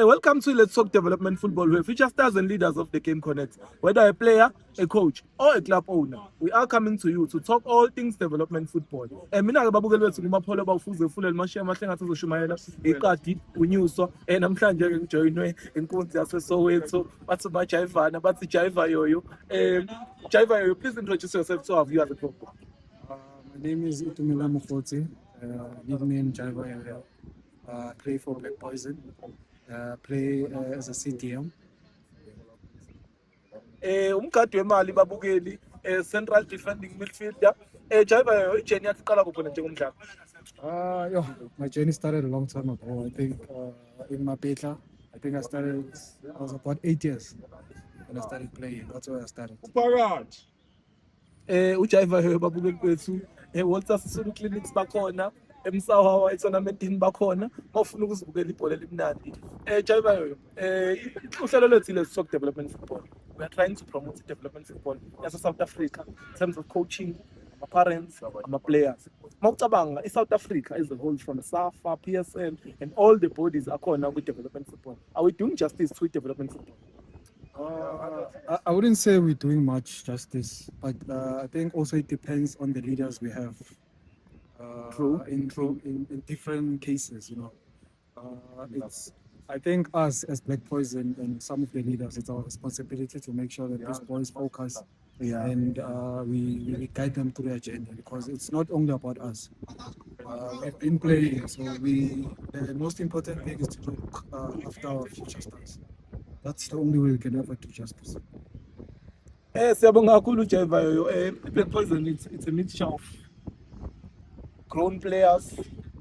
Welcome to Let's Talk Development Football, where future stars and leaders of the game connect. Whether a player, a coach, or a club owner, we are coming to you to talk all things development football. Mina ke babukeli bethu ngumapholo bawufuze fulela mashiya amahle ngathi uzoshumayela iqadi unyuso namhlanje ke ngijoyinwe inkunzi yaseSoweto bathi bajayivana bathi jayiva yoyo. Jayiva yoyo, please introduce yourself to our viewers at home. My name is Itumela Mufoti, nickname Jaiva Yoyo. Play for Black Poison. Play as a CDM. Umgadi wemali babukeli central defending midfielder. Jayiva yoyo ijeni yakhe iqala kuphi njengomdlali? My journey started a long time ago. I think in Mapetla. I think I was about 8 years when I started playing. That's where I started. Ujayiva yoyo babukeli bethu Walter Sisulu clinics bakhona eMsawawa etournamentini bakhona mawufuna ukuzibukela ibhola elimnandi. Jayiva yoyo uhlelo lwethu Let's Talk Development Football. We are trying to promote development football as South Africa in terms of coaching, our parents, our players. Mawucabanga South Africa as a whole, from SAFA, PSL, and all the bodies are now with development football. Are we doing justice to development football? I wouldn't say we're doing much justice, but I think also it depends on the leaders we have. In different cases, I think us as Black Poison and some of the leaders, it's our responsibility to make sure that these boys focus and we guide them through the agenda, because it's not only about us. We've been playing, so the most important thing is to look after our future stars. That's the only way we can ever do justice. Siyabonga kakhulu Jayiva yoyo. Black Poison, it's a mixture of grown players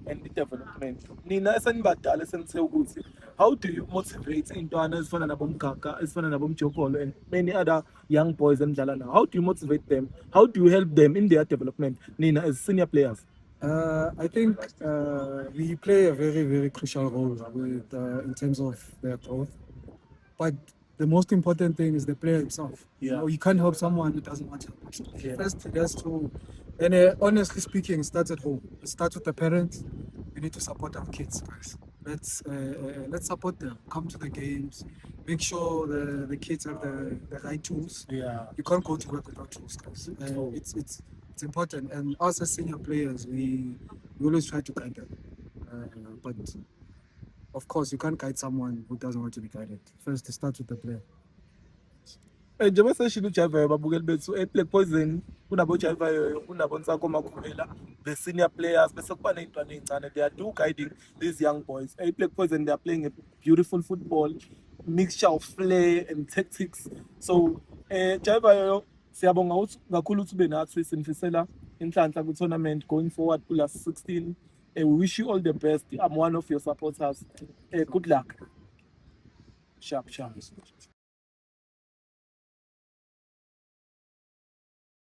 and the development. Nina esenibadala esenithe ukuthi, how do you motivate intwana ezifana nabomgaga, ezifana nabomjokolo and many other young boys emdlala now? How do you motivate them? How do you help them in their development, Nina, as senior players? I think we play a very, very crucial role with in terms of their growth. But the most important thing is the player himself. You can't help someone who doesn't want to help. First, it has to, and honestly speaking, it starts at home. It starts with the parents. We need to support our kids, guys. Let's support them. Come to the games. Make sure the kids have the right tools. You can't go to work without tools, guys. It's important. And us as senior players, we always try to guide them. But of course, you can't guide someone who doesn't want to be guided. First, it starts with the player. Njengoba seshilo uJayiva yoyo babukeli bethu Black Poison kunabo Jayiva yoyo kunabo Nsako Makhubela, the senior players bese kuba nezintwana ezincane. They are do guiding these young boys. Black Poison, they are playing a beautiful football, mixture of flair and tactics. So Jayiva yoyo siyabonga kakhulu ukuthi ube nathi sinifisela inhlanhla ku tournament going forward ku last 16. We wish you all the best. I'm one of your supporters. Good luck. Sharp.